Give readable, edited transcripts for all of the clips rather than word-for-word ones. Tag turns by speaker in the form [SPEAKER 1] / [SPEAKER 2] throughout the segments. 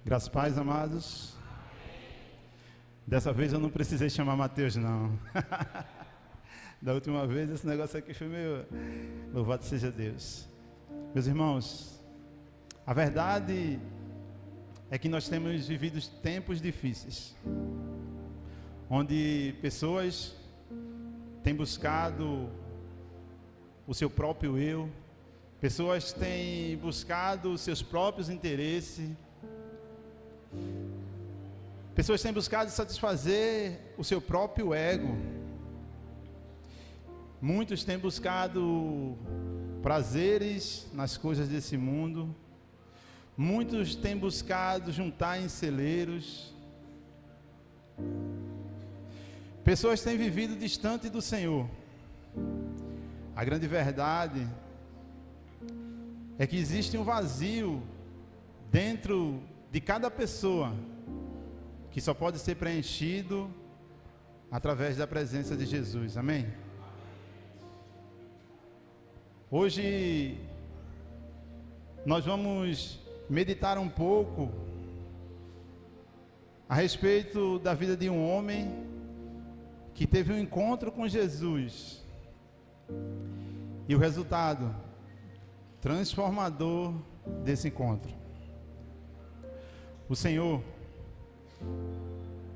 [SPEAKER 1] Graças a Deus, amados. Dessa vez eu não precisei chamar Mateus, não. Da última vez esse negócio aqui foi meio... Louvado seja Deus. Meus irmãos, a verdade é que nós temos vivido tempos difíceis, onde pessoas têm buscado o seu próprio eu, pessoas têm buscado os seus próprios interesses, pessoas têm buscado satisfazer o seu próprio ego. Muitos têm buscado prazeres nas coisas desse mundo. Muitos têm buscado juntar em celeiros. Pessoas têm vivido distante do Senhor. A grande verdade é que existe um vazio dentro de cada pessoa que só pode ser preenchido através da presença de Jesus. Amém? Hoje nós vamos meditar um pouco a respeito da vida de um homem que teve um encontro com Jesus e o resultado transformador desse encontro. O Senhor,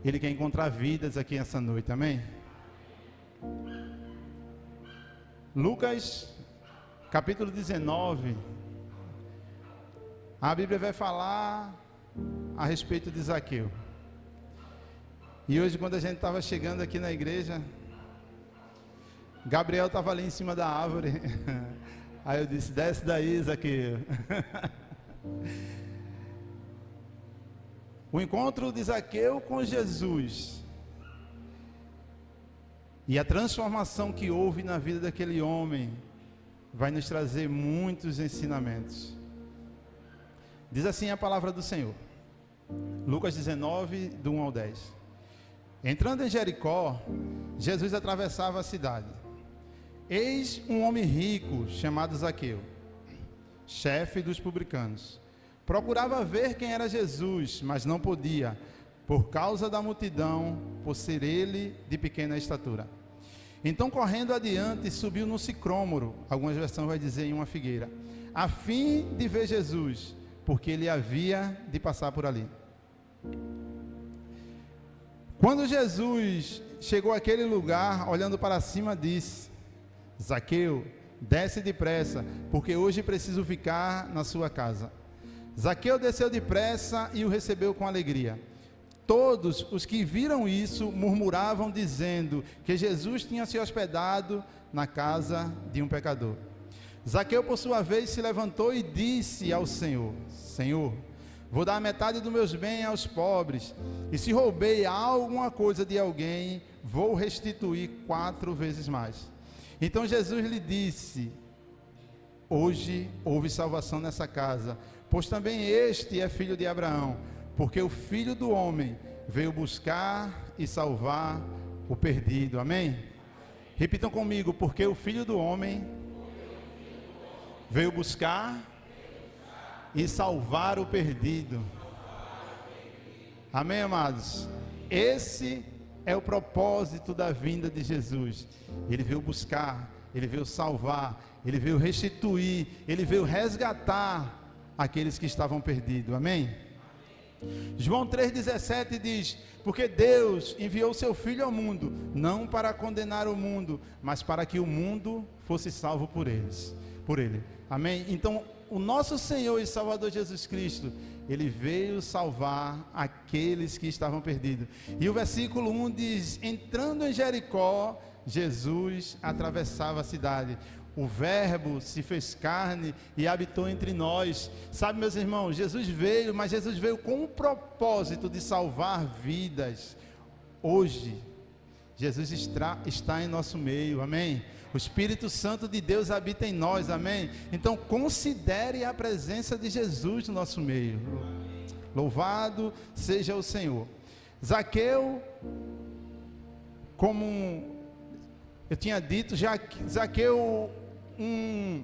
[SPEAKER 1] Ele quer encontrar vidas aqui essa noite, amém? Lucas capítulo 19, a Bíblia vai falar a respeito de Zaqueu. E hoje, quando a gente estava chegando aqui na igreja, Gabriel estava ali em cima da árvore. Aí eu disse: desce daí, Zaqueu. O encontro de Zaqueu com Jesus e a transformação que houve na vida daquele homem vai nos trazer muitos ensinamentos. Diz assim a palavra do Senhor, Lucas 19, do 1 ao 10. Entrando em Jericó, Jesus atravessava a cidade. Eis um homem rico, chamado Zaqueu, chefe dos publicanos. Procurava ver quem era Jesus, mas não podia, por causa da multidão, por ser ele de pequena estatura. Então, correndo adiante, subiu no sicômoro, algumas versões vai dizer em uma figueira, a fim de ver Jesus, porque ele havia de passar por ali. Quando Jesus chegou àquele lugar, olhando para cima, disse: Zaqueu, desce depressa, porque hoje preciso ficar na sua casa. Zaqueu desceu depressa e o recebeu com alegria. Todos os que viram isso murmuravam, dizendo que Jesus tinha se hospedado na casa de um pecador. Zaqueu, por sua vez, se levantou e disse ao Senhor: Senhor, vou dar metade dos meus bens aos pobres, e se roubei alguma coisa de alguém, vou restituir 4 vezes mais. Então Jesus lhe disse: hoje houve salvação nessa casa, pois também este é filho de Abraão, porque o Filho do Homem veio buscar e salvar o perdido. Amém? Repitam comigo: porque o Filho do Homem veio buscar e salvar o perdido. Amém, amados? Esse é o propósito da vinda de Jesus. Ele veio buscar, ele veio salvar, ele veio restituir, ele veio resgatar aqueles que estavam perdidos. Amém? João 3,17 diz: porque Deus enviou seu Filho ao mundo, não para condenar o mundo, mas para que o mundo fosse salvo por ele. Amém? Então, o nosso Senhor e Salvador Jesus Cristo, Ele veio salvar aqueles que estavam perdidos. E o versículo 1 diz: entrando em Jericó, Jesus atravessava a cidade. O Verbo se fez carne e habitou entre nós. Sabe, meus irmãos, Jesus veio, mas Jesus veio com o propósito de salvar vidas. Hoje, Jesus está em nosso meio, amém? O Espírito Santo de Deus habita em nós, amém? Então, considere a presença de Jesus no nosso meio. Louvado seja o Senhor. Zaqueu, como eu tinha dito, Zaqueu, um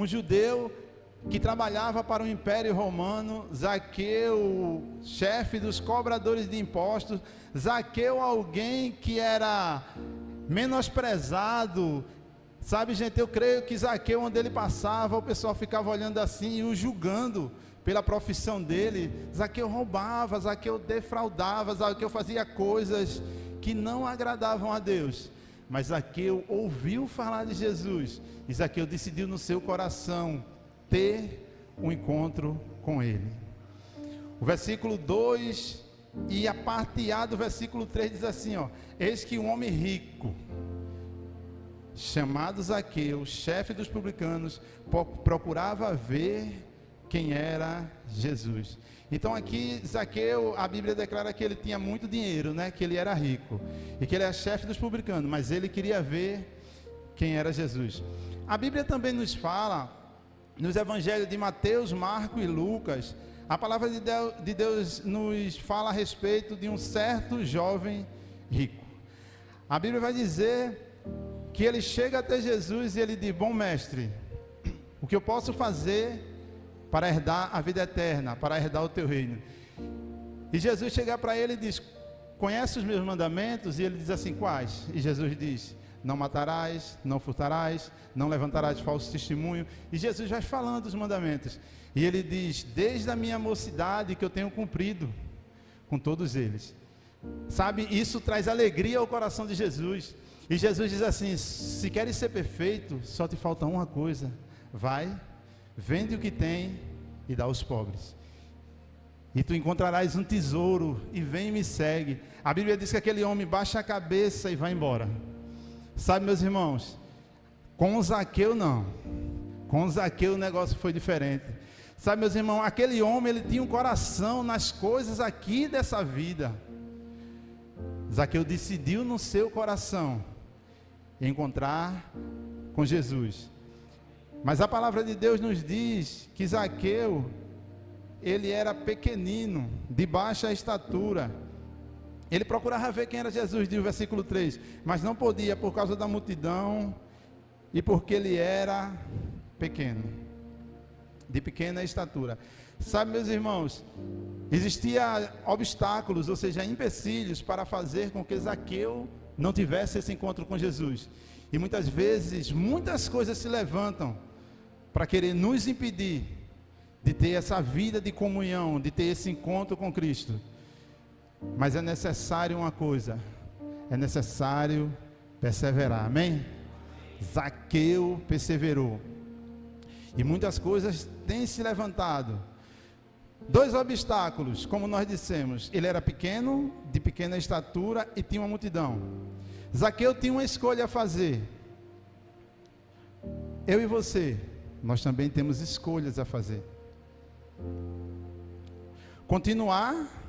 [SPEAKER 1] judeu que trabalhava para o Império Romano, Zaqueu, chefe dos cobradores de impostos, Zaqueu, alguém que era menosprezado. Sabe, gente, eu creio que Zaqueu, onde ele passava, o pessoal ficava olhando assim e o julgando pela profissão dele. Zaqueu roubava, Zaqueu defraudava, Zaqueu fazia coisas que não agradavam a Deus. Mas Zaqueu ouviu falar de Jesus, e Zaqueu decidiu no seu coração ter um encontro com ele. O versículo 2 e a parte A do versículo 3 diz assim, ó: eis que um homem rico, chamado Zaqueu, chefe dos publicanos, procurava ver quem era Jesus. Então aqui Zaqueu, a Bíblia declara que ele tinha muito dinheiro, né? Que ele era rico e que ele era chefe dos publicanos, mas ele queria ver quem era Jesus. A Bíblia também nos fala, nos evangelhos de Mateus, Marcos e Lucas, a palavra de Deus nos fala a respeito de um certo jovem rico. A Bíblia vai dizer que ele chega até Jesus e ele diz: bom mestre, o que eu posso fazer para herdar a vida eterna, para herdar o teu reino? E Jesus chega para ele e diz: conhece os meus mandamentos? E ele diz assim: quais? E Jesus diz: não matarás, não furtarás, não levantarás falso testemunho. E Jesus vai falando os mandamentos, e ele diz: desde a minha mocidade que eu tenho cumprido com todos eles. Sabe, isso traz alegria ao coração de Jesus. E Jesus diz assim: se queres ser perfeito, só te falta uma coisa: vai, vende o que tem e dá aos pobres, e tu encontrarás um tesouro, e vem e me segue. A Bíblia diz que aquele homem baixa a cabeça e vai embora. Sabe, meus irmãos, com Zaqueu não. Com Zaqueu o negócio foi diferente. Sabe, meus irmãos, aquele homem, ele tinha um coração nas coisas aqui dessa vida. Zaqueu decidiu no seu coração encontrar com Jesus. Mas a palavra de Deus nos diz que Zaqueu, ele era pequenino, de baixa estatura. Ele procurava ver quem era Jesus, diz o versículo 3, mas não podia por causa da multidão e porque ele era pequeno, de pequena estatura. Sabe, meus irmãos, existia obstáculos, ou seja, empecilhos para fazer com que Zaqueu não tivesse esse encontro com Jesus. E muitas vezes, muitas coisas se levantam para querer nos impedir de ter essa vida de comunhão, de ter esse encontro com Cristo. Mas é necessário uma coisa: é necessário perseverar, amém? Zaqueu perseverou, e muitas coisas têm se levantado. Dois obstáculos, como nós dissemos: ele era pequeno, de pequena estatura, e tinha uma multidão. Zaqueu tinha uma escolha a fazer. Eu e você, nós também temos escolhas a fazer: continuar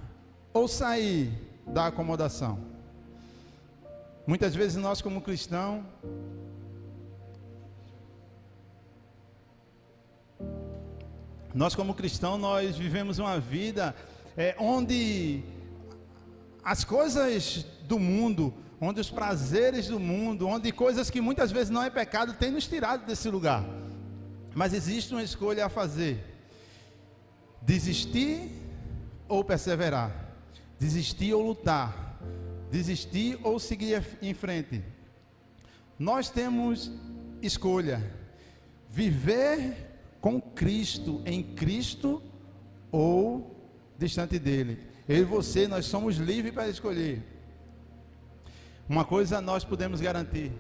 [SPEAKER 1] ou sair da acomodação. Muitas vezes nós, como cristãos, nós vivemos uma vida onde as coisas do mundo, onde os prazeres do mundo, onde coisas que muitas vezes não é pecado, tem nos tirado desse lugar. Mas existe uma escolha a fazer: desistir ou perseverar, desistir ou lutar, desistir ou seguir em frente. Nós temos escolha: viver com Cristo, em Cristo, ou distante dele. Eu e você, nós somos livres para escolher. Uma coisa nós podemos garantir: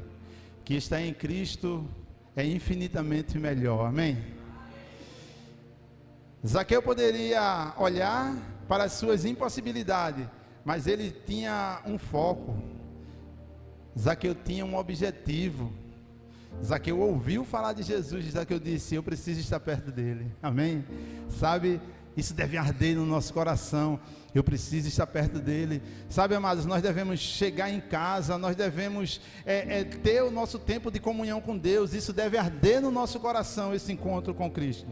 [SPEAKER 1] que estar em Cristo é infinitamente melhor, amém? Zaqueu poderia olhar para as suas impossibilidades, mas ele tinha um foco. Zaqueu tinha um objetivo. Zaqueu ouviu falar de Jesus, e Zaqueu disse: eu preciso estar perto dele, amém? Sabe, isso deve arder no nosso coração: eu preciso estar perto dele. Sabe, amados, nós devemos chegar em casa, nós devemos ter o nosso tempo de comunhão com Deus. Isso deve arder no nosso coração, esse encontro com Cristo.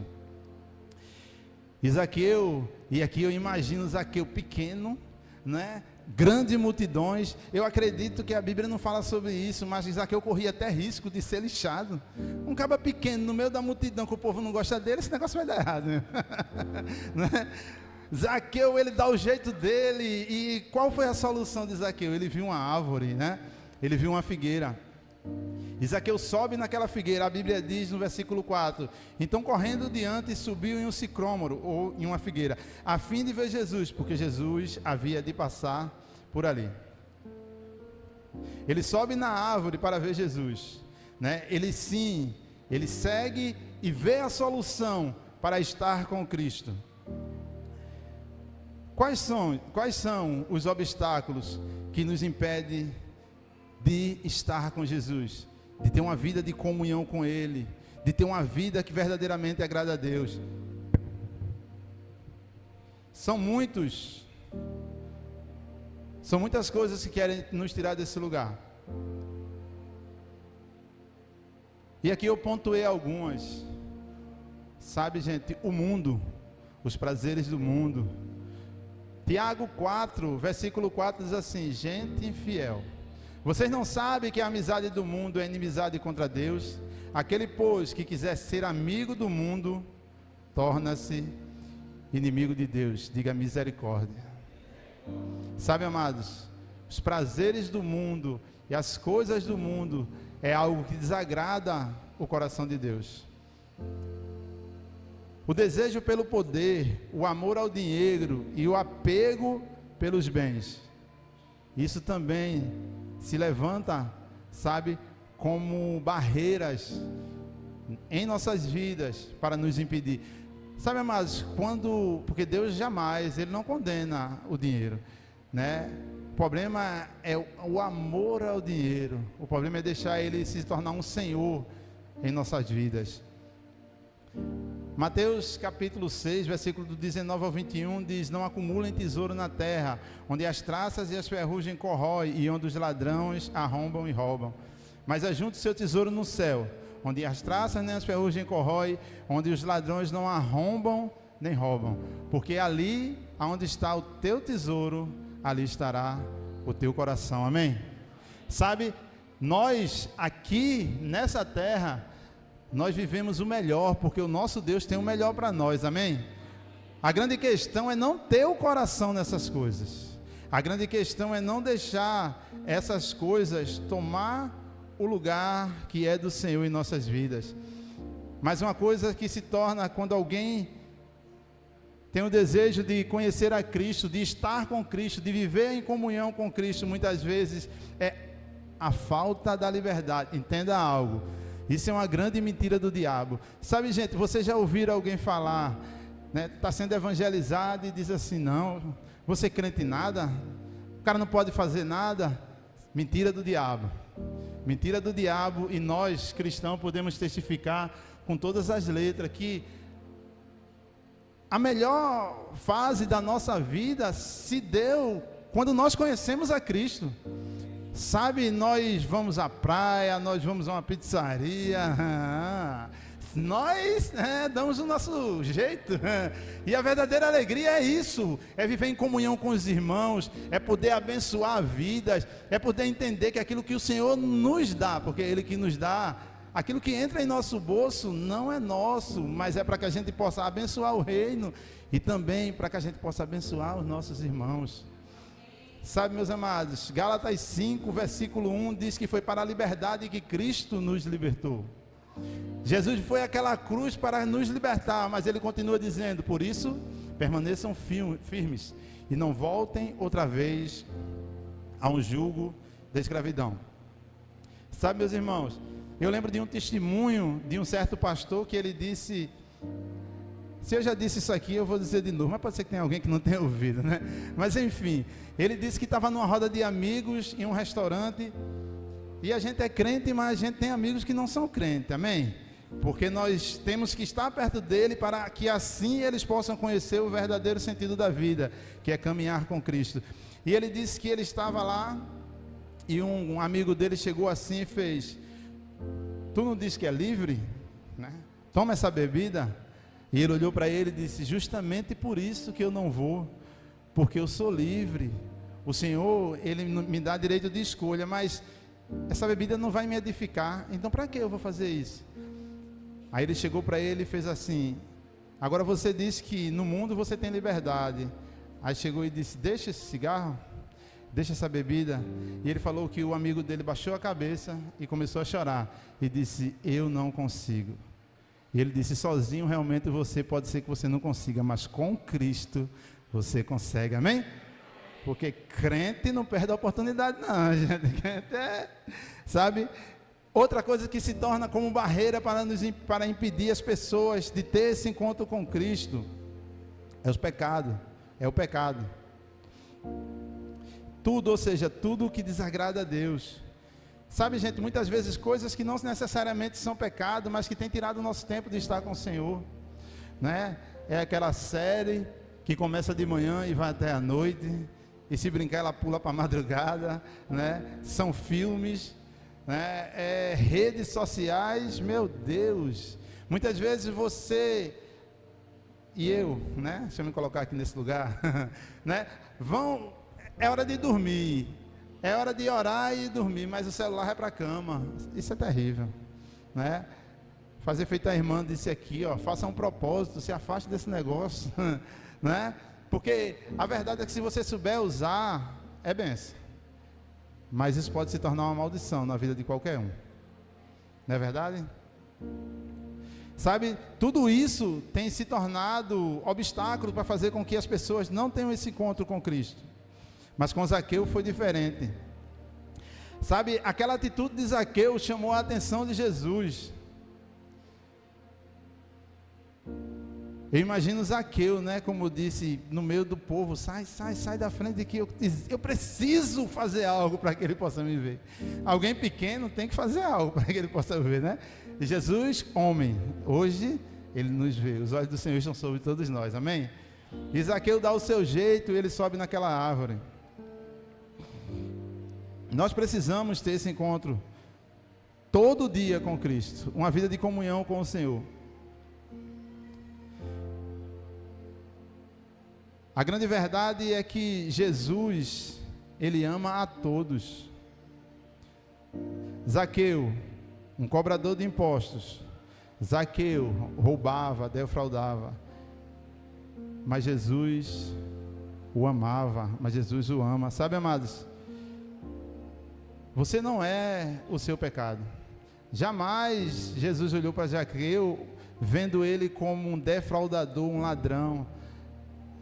[SPEAKER 1] E Zaqueu, e aqui eu imagino Zaqueu pequeno, né, Grandes multidões. Eu acredito que a Bíblia não fala sobre isso, mas Zaqueu corria até risco de ser lixado. Um cara pequeno no meio da multidão, que o povo não gosta dele, esse negócio vai dar errado, né? Né? Zaqueu, ele dá o jeito dele. E qual foi a solução de Zaqueu? Ele viu uma árvore, né? Ele viu uma figueira. E Zaqueu sobe naquela figueira. A Bíblia diz no versículo 4: então correndo diante, subiu em um sicômoro, ou em uma figueira, a fim de ver Jesus, porque Jesus havia de passar por ali. Ele sobe na árvore para ver Jesus, né? Ele segue e vê a solução para estar com Cristo. Quais são os obstáculos que nos impedem de estar com Jesus, de ter uma vida de comunhão com Ele, de ter uma vida que verdadeiramente agrada a Deus? São muitas coisas que querem nos tirar desse lugar. E aqui eu pontuei algumas. Sabe, gente, o mundo, os prazeres do mundo. Tiago 4, versículo 4 diz assim: gente infiel, vocês não sabem que a amizade do mundo é inimizade contra Deus? Aquele, pois, que quiser ser amigo do mundo, torna-se inimigo de Deus. Diga misericórdia. Sabe, amados, os prazeres do mundo e as coisas do mundo é algo que desagrada o coração de Deus. O desejo pelo poder, o amor ao dinheiro e o apego pelos bens, isso também se levanta, sabe, como barreiras em nossas vidas para nos impedir. Sabe, amados, porque Deus jamais, Ele não condena o dinheiro, né? O problema é o amor ao dinheiro. O problema é deixar ele se tornar um senhor em nossas vidas. Mateus capítulo 6, versículo do 19 ao 21 diz: não acumulem tesouro na terra, onde as traças e as ferrugem corroem, e onde os ladrões arrombam e roubam. Mas ajunte seu tesouro no céu, onde as traças nem as ferrugem corroem, onde os ladrões não arrombam nem roubam. Porque ali, aonde está o teu tesouro, ali estará o teu coração. Amém? Sabe, nós aqui nessa terra, nós vivemos o melhor, porque o nosso Deus tem o melhor para nós, amém? A grande questão é não ter o coração nessas coisas. A grande questão é não deixar essas coisas tomar o lugar que é do Senhor em nossas vidas. Mas uma coisa que se torna, quando alguém tem o desejo de conhecer a Cristo, de estar com Cristo, de viver em comunhão com Cristo, muitas vezes é a falta da liberdade. Entenda algo: isso é uma grande mentira do diabo. Sabe, gente, vocês já ouviram alguém falar, né, está sendo evangelizado e diz assim: não, você crente em nada, o cara não pode fazer nada. Mentira do diabo. Mentira do diabo. E nós, cristãos, podemos testificar com todas as letras que a melhor fase da nossa vida se deu quando nós conhecemos a Cristo. Sabe, nós vamos à praia, nós vamos a uma pizzaria, nós damos o nosso jeito, e a verdadeira alegria é isso, é viver em comunhão com os irmãos, é poder abençoar vidas, é poder entender que aquilo que o Senhor nos dá, porque é Ele que nos dá, aquilo que entra em nosso bolso não é nosso, mas é para que a gente possa abençoar o reino, e também para que a gente possa abençoar os nossos irmãos. Sabe, meus amados, Gálatas 5, versículo 1 diz que foi para a liberdade que Cristo nos libertou. Jesus foi àquela cruz para nos libertar, mas Ele continua dizendo: por isso, permaneçam firmes e não voltem outra vez a um jugo da escravidão. Sabe, meus irmãos, eu lembro de um testemunho de um certo pastor que ele disse... Se eu já disse isso aqui, eu vou dizer de novo, mas pode ser que tenha alguém que não tenha ouvido, né? Mas enfim, ele disse que estava numa roda de amigos em um restaurante, e a gente é crente, mas a gente tem amigos que não são crentes, amém? Porque nós temos que estar perto dele para que assim eles possam conhecer o verdadeiro sentido da vida, que é caminhar com Cristo. E ele disse que ele estava lá, e um amigo dele chegou assim e fez: tu não disse que é livre, né? Toma essa bebida. E ele olhou para ele e disse: justamente por isso que eu não vou, porque eu sou livre. o Senhor, Ele me dá direito de escolha, mas essa bebida não vai me edificar, então para que eu vou fazer isso? Aí ele chegou para ele e fez assim: agora você disse que no mundo você tem liberdade. Aí chegou e disse: deixa esse cigarro, deixa essa bebida. E ele falou que o amigo dele baixou a cabeça e começou a chorar e disse: eu não consigo. E ele disse: sozinho realmente você pode ser que você não consiga, mas com Cristo você consegue, amém? Porque crente não perde a oportunidade não, gente. Crente sabe? Outra coisa que se torna como barreira para impedir as pessoas de ter esse encontro com Cristo é os pecados, é o pecado. Tudo, ou seja, tudo que desagrada a Deus. Sabe, gente, muitas vezes coisas que não necessariamente são pecado, mas que tem tirado o nosso tempo de estar com o Senhor, né? É aquela série que começa de manhã e vai até a noite, e se brincar ela pula para a madrugada, né? São filmes, né? Redes sociais, meu Deus, muitas vezes você e eu, né? Deixa eu me colocar aqui nesse lugar, né? É hora de dormir, é hora de orar e dormir, mas o celular vai para a cama. Isso é terrível, né? Fazer feito a irmã disse aqui, ó, faça um propósito, se afaste desse negócio, né? Porque a verdade é que se você souber usar, é bênção, mas isso pode se tornar uma maldição na vida de qualquer um, não é verdade? Sabe, tudo isso tem se tornado obstáculo para fazer com que as pessoas não tenham esse encontro com Cristo. Mas com Zaqueu foi diferente. Sabe, aquela atitude de Zaqueu chamou a atenção de Jesus. Eu imagino Zaqueu, né, como disse, no meio do povo: sai da frente de que eu preciso fazer algo para que ele possa me ver. Alguém pequeno tem que fazer algo para que ele possa ver, né? E Jesus, homem, hoje ele nos vê, os olhos do Senhor estão sobre todos nós, amém? E Zaqueu dá o seu jeito e ele sobe naquela árvore. Nós precisamos ter esse encontro todo dia com Cristo, uma vida de comunhão com o Senhor. A grande verdade é que Jesus, Ele ama a todos. Zaqueu, um cobrador de impostos. Zaqueu roubava, defraudava. Mas Jesus o amava, mas Jesus o ama. Sabe, amados, você não é o seu pecado. Jamais Jesus olhou para Zaqueu, vendo ele como um defraudador, um ladrão.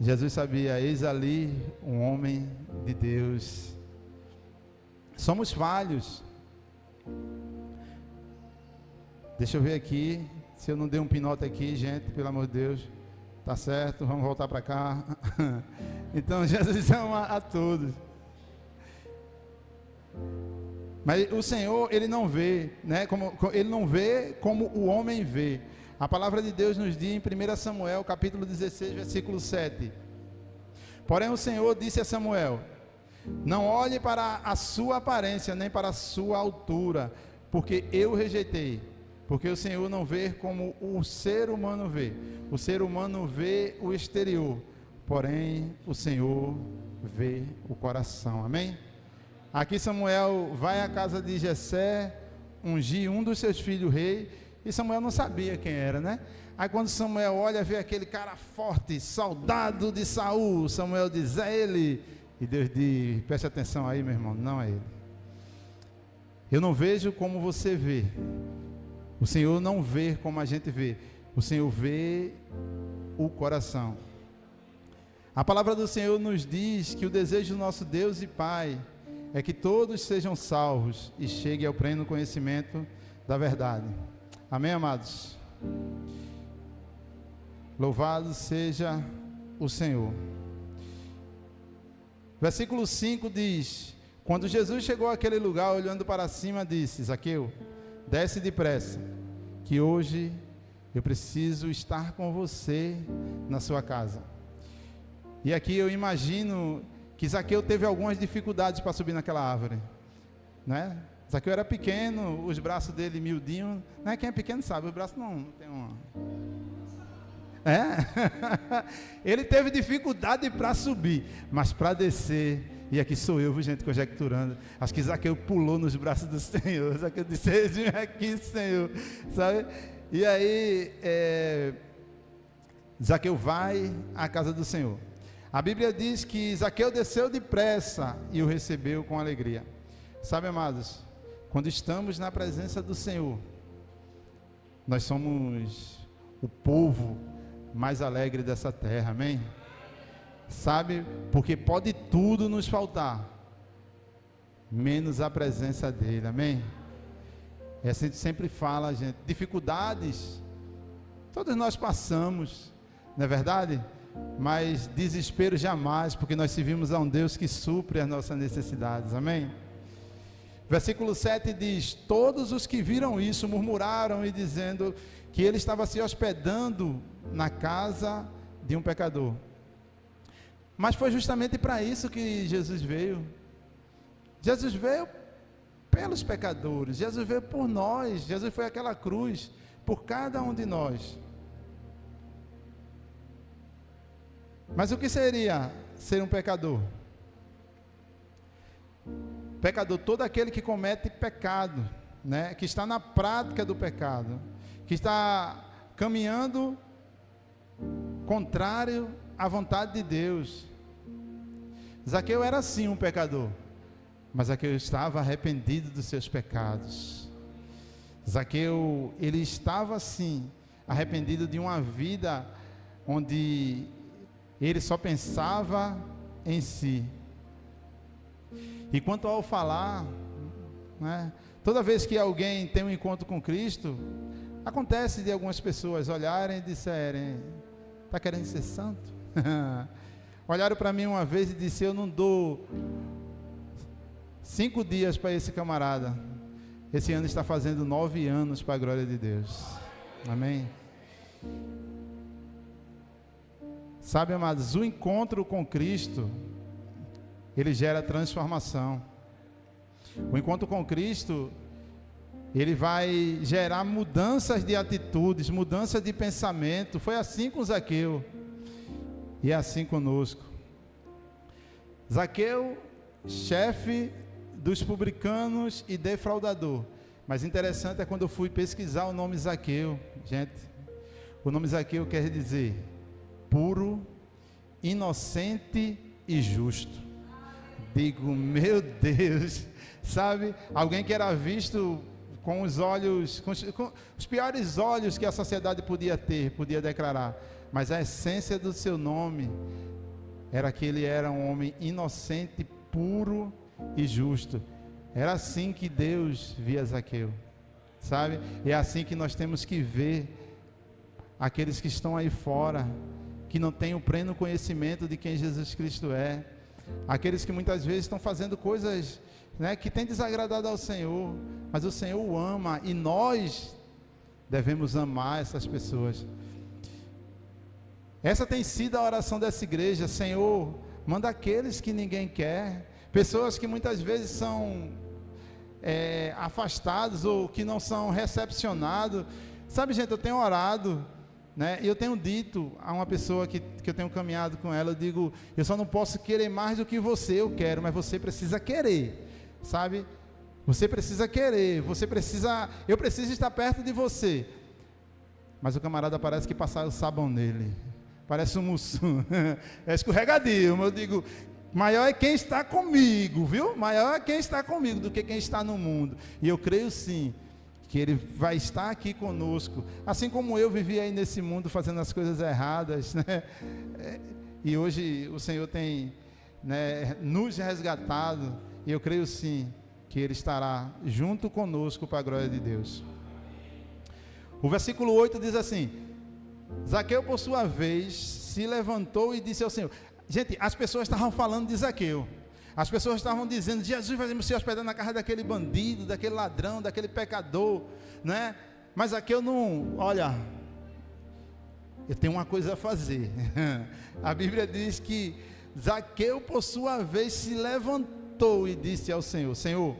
[SPEAKER 1] Jesus sabia: eis ali um homem de Deus. Somos falhos. Deixa eu ver aqui, se eu não dei um pinote aqui, gente, pelo amor de Deus. Tá certo, vamos voltar para cá. Então Jesus ama a todos. Mas o Senhor, Ele não vê, né? Ele não vê como o homem vê. A palavra de Deus nos diz em 1 Samuel, capítulo 16, versículo 7. Porém o Senhor disse a Samuel: não olhe para a sua aparência, nem para a sua altura, porque eu o rejeitei. Porque o Senhor não vê como o ser humano vê. O ser humano vê o exterior, porém o Senhor vê o coração, amém? Aqui Samuel vai à casa de Jessé, ungir um dos seus filhos rei, e Samuel não sabia quem era, né? Aí quando Samuel olha, vê aquele cara forte, soldado de Saul, Samuel diz: é ele. E Deus diz: preste atenção aí, meu irmão, não é ele. Eu não vejo como você vê. O Senhor não vê como a gente vê. O Senhor vê o coração. A palavra do Senhor nos diz que o desejo do nosso Deus e Pai é que todos sejam salvos e cheguem ao pleno conhecimento da verdade. Amém, amados? Louvado seja o Senhor. Versículo 5 diz: quando Jesus chegou àquele lugar, olhando para cima, disse: Zaqueu, desce depressa, que hoje eu preciso estar com você na sua casa. E aqui eu imagino que Zaqueu teve algumas dificuldades para subir naquela árvore, né? Zaqueu era pequeno, os braços dele miudinhos, né? Quem é pequeno sabe, os braços não tem uma... Ele teve dificuldade para subir, mas para descer E aqui sou eu, gente, conjecturando. Acho que Zaqueu pulou nos braços do Senhor. Zaqueu disse: eis-me aqui, Senhor. Sabe? E aí, Zaqueu vai à casa do Senhor. A Bíblia diz que Zaqueu desceu depressa e o recebeu com alegria. Sabe, amados, quando estamos na presença do Senhor, nós somos o povo mais alegre dessa terra, amém? Sabe, porque pode tudo nos faltar, menos a presença dele, amém? Essa a gente sempre fala, gente, dificuldades, todos nós passamos, não é verdade? Mas desespero jamais, porque nós servimos a um Deus que supre as nossas necessidades, amém? Versículo 7 diz: todos os que viram isso murmuraram e dizendo que ele estava se hospedando na casa de um pecador. Mas foi justamente para isso que Jesus veio. Jesus veio pelos pecadores, Jesus veio por nós, Jesus foi aquela cruz por cada um de nós. Mas o que seria ser um pecador? Pecador, todo aquele que comete pecado, né? Que está na prática do pecado, que está caminhando contrário à vontade de Deus. Zaqueu era sim um pecador, mas Zaqueu estava arrependido dos seus pecados. Zaqueu, ele estava sim arrependido de uma vida onde ele só pensava em si. E quanto ao falar, né, toda vez que alguém tem um encontro com Cristo, acontece de algumas pessoas olharem e disserem: está querendo ser santo? Olharam para mim uma vez e disseram: eu não dou 5 dias para esse camarada. Esse ano está fazendo 9 anos para a glória de Deus. Amém? Sabe, amados, o encontro com Cristo, ele gera transformação. O encontro com Cristo, ele vai gerar mudanças de atitudes, mudanças de pensamento. Foi assim com Zaqueu, e é assim conosco. Zaqueu, chefe dos publicanos e defraudador. Mas interessante é quando eu fui pesquisar o nome Zaqueu. Gente, o nome Zaqueu quer dizer puro, inocente e justo. Digo, meu Deus, sabe, alguém que era visto com os olhos, com os piores olhos que a sociedade podia ter, podia declarar, mas a essência do seu nome era que ele era um homem inocente, puro e justo. Era assim que Deus via Zaqueu, sabe? É assim que nós temos que ver aqueles que estão aí fora, que não têm o pleno conhecimento de quem Jesus Cristo é, aqueles que muitas vezes estão fazendo coisas, né, que têm desagradado ao Senhor, mas o Senhor o ama e nós devemos amar essas pessoas. Essa tem sido a oração dessa igreja: Senhor, manda aqueles que ninguém quer, pessoas que muitas vezes são afastados ou que não são recepcionados. Sabe, gente, eu tenho orado, né, e eu tenho dito a uma pessoa que eu tenho caminhado com ela, eu digo: eu só não posso querer mais do que você, eu quero, mas você precisa querer, sabe? Você precisa querer, eu preciso estar perto de você. Mas o camarada parece que passaram o sabão nele, parece um mussum, é escorregadio. Eu digo: maior é quem está comigo, viu? Maior é quem está comigo do que quem está no mundo. E eu creio sim, que Ele vai estar aqui conosco, assim como eu vivi aí nesse mundo fazendo as coisas erradas, né? E hoje o Senhor tem, né, nos resgatado, e eu creio sim, que Ele estará junto conosco para a glória de Deus. O versículo 8 diz assim: Zaqueu, por sua vez, se levantou e disse ao Senhor. Gente, as pessoas estavam falando de Zaqueu, as pessoas estavam dizendo: Jesus vai se hospedar na casa daquele bandido, daquele ladrão, daquele pecador, né? Mas Zaqueu não, olha, eu tenho uma coisa a fazer. A Bíblia diz que Zaqueu, por sua vez, se levantou e disse ao Senhor: Senhor,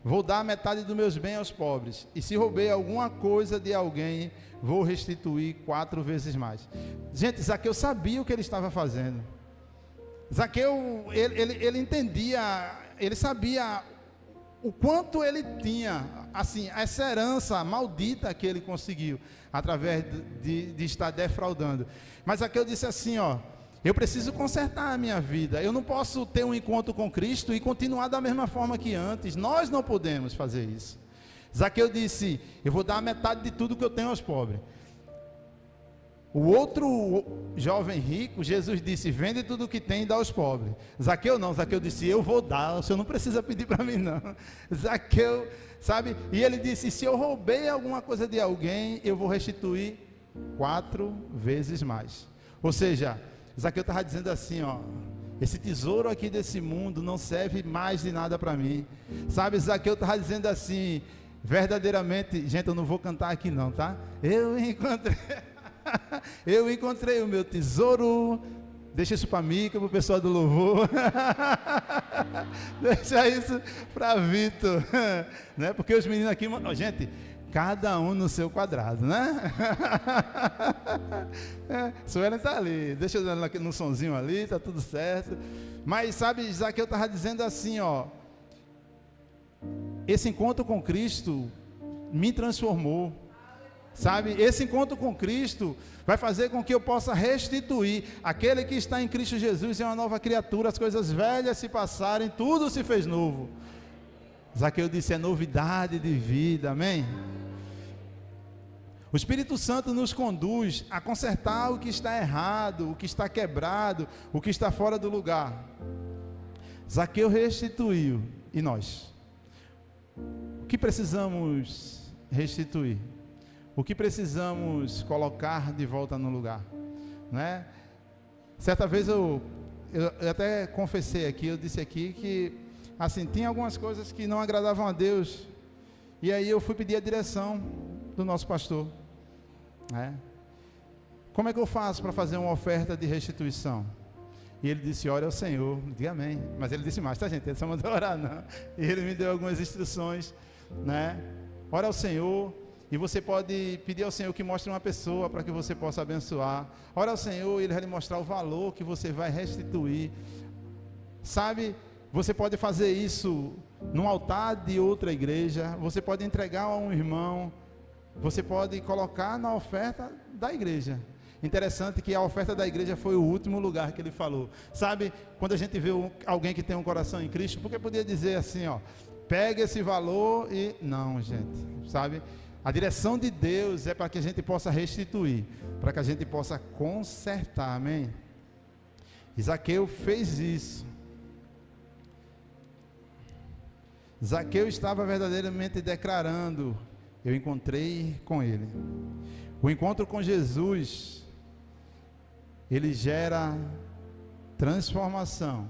[SPEAKER 1] vou dar metade dos meus bens aos pobres, e se roubei alguma coisa de alguém, vou restituir 4 vezes mais. Gente, Zaqueu sabia o que ele estava fazendo. Zaqueu, ele entendia, ele sabia o quanto ele tinha, assim, essa herança maldita que ele conseguiu, através de estar defraudando. Mas Zaqueu disse assim, ó, eu preciso consertar a minha vida, eu não posso ter um encontro com Cristo e continuar da mesma forma que antes, nós não podemos fazer isso. Zaqueu disse, eu vou dar a metade de tudo que eu tenho aos pobres. O outro jovem rico, Jesus disse, vende tudo o que tem e dá aos pobres. Zaqueu não, Zaqueu disse, eu vou dar, o senhor não precisa pedir para mim não. Zaqueu, sabe, e ele disse, se eu roubei alguma coisa de alguém, eu vou restituir 4 vezes mais. Ou seja, Zaqueu estava dizendo assim, ó, esse tesouro aqui desse mundo não serve mais de nada para mim. Sabe, Zaqueu estava dizendo assim, verdadeiramente, gente, eu não vou cantar aqui não, tá? Eu encontrei o meu tesouro. Deixa isso para mim, que é para o pessoal do louvor. Deixa isso para Vitor, né? Porque os meninos aqui, gente, cada um no seu quadrado, né? Suelen está ali, deixa eu dar no sonzinho ali, tá tudo certo. Mas sabe, Zaqueu estava dizendo assim, ó, esse encontro com Cristo me transformou. Sabe, esse encontro com Cristo vai fazer com que eu possa restituir. Aquele que está em Cristo Jesus é uma nova criatura, as coisas velhas se passarem, tudo se fez novo. Zaqueu disse, é novidade de vida, amém? O Espírito Santo nos conduz a consertar o que está errado, o que está quebrado, o que está fora do lugar. Zaqueu restituiu, e nós? O que precisamos restituir? O que precisamos colocar de volta no lugar, né? Certa vez eu até confessei aqui, eu disse aqui que, assim, tinha algumas coisas que não agradavam a Deus, e aí eu fui pedir a direção do nosso pastor, né? Como é que eu faço para fazer uma oferta de restituição? E ele disse, ore ao Senhor. Diga amém. Mas ele disse mais, tá, gente? Ele só mandou orar, não. E ele me deu algumas instruções, né? Ore ao Senhor. E você pode pedir ao Senhor que mostre uma pessoa para que você possa abençoar. Ora ao Senhor e Ele vai lhe mostrar o valor que você vai restituir. Sabe, você pode fazer isso num altar de outra igreja. Você pode entregar a um irmão. Você pode colocar na oferta da igreja. Interessante que a oferta da igreja foi o último lugar que ele falou. Sabe, quando a gente vê alguém que tem um coração em Cristo, porque podia dizer assim, ó, pega esse valor e... Não, gente, sabe... A direção de Deus é para que a gente possa restituir, para que a gente possa consertar, amém? Zaqueu fez isso. Zaqueu estava verdadeiramente declarando, eu encontrei com Ele. O encontro com Jesus, ele gera transformação.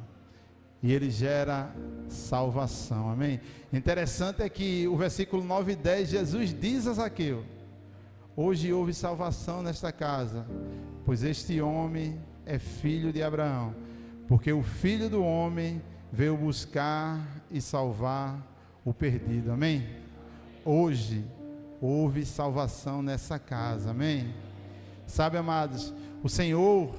[SPEAKER 1] E ele gera salvação, amém? Interessante é que o versículo 9 e 10, Jesus diz a Zaqueu, hoje houve salvação nesta casa, pois este homem é filho de Abraão, porque o Filho do Homem veio buscar e salvar o perdido, amém? Hoje houve salvação nessa casa, amém? Sabe, amados, o Senhor,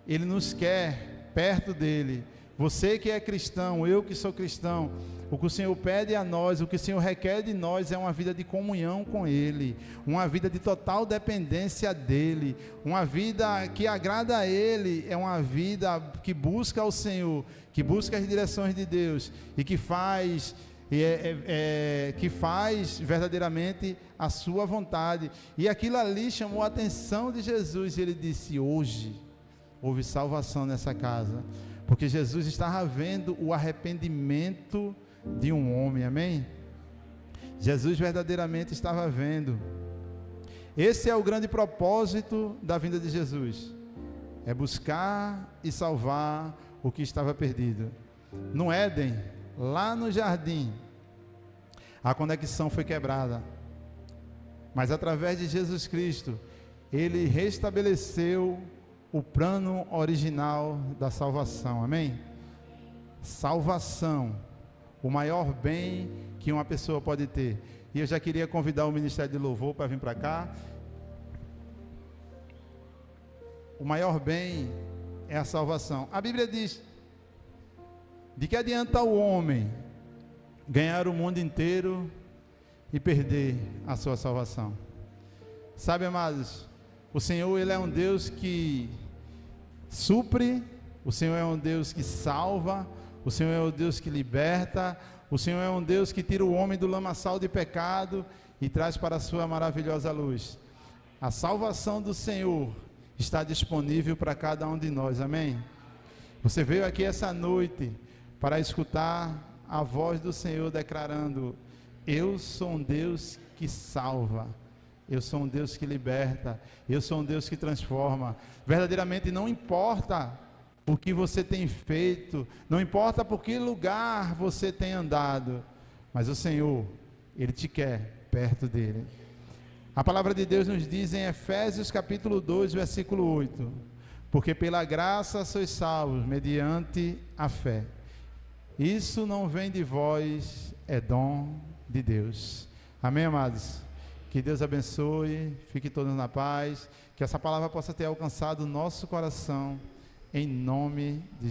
[SPEAKER 1] Ele nos quer perto dEle. Você que é cristão, eu que sou cristão, o que o Senhor pede a nós, o que o Senhor requer de nós é uma vida de comunhão com Ele, uma vida de total dependência dEle, uma vida que agrada a Ele, é uma vida que busca o Senhor, que busca as direções de Deus e que faz verdadeiramente a sua vontade. E aquilo ali chamou a atenção de Jesus e Ele disse, hoje houve salvação nessa casa. Porque Jesus estava vendo o arrependimento de um homem, amém? Jesus verdadeiramente estava vendo. Esse é o grande propósito da vinda de Jesus. É buscar e salvar o que estava perdido. No Éden, lá no jardim, a conexão foi quebrada. Mas através de Jesus Cristo, Ele restabeleceu o plano original da salvação, amém? Salvação, o maior bem que uma pessoa pode ter. E eu já queria convidar o Ministério de Louvor para vir para cá. O maior bem é a salvação. A Bíblia diz De que adianta o homem ganhar o mundo inteiro e perder a sua salvação? Sabe, amados, o Senhor, Ele é um Deus que supre, o Senhor é um Deus que salva, o Senhor é um Deus que liberta, o Senhor é um Deus que tira o homem do lamaçal de pecado e traz para a sua maravilhosa luz. A salvação do Senhor está disponível para cada um de nós, amém? Você veio aqui essa noite para escutar a voz do Senhor declarando: eu sou um Deus que salva, eu sou um Deus que liberta, eu sou um Deus que transforma. Verdadeiramente não importa o que você tem feito, não importa por que lugar você tem andado, mas o Senhor, Ele te quer perto dEle. A palavra de Deus nos diz em Efésios capítulo 2, versículo 8: porque pela graça sois salvos, mediante a fé. Isso não vem de vós, é dom de Deus. Amém, amados? Que Deus abençoe, fique todos na paz, que essa palavra possa ter alcançado o nosso coração, em nome de Jesus.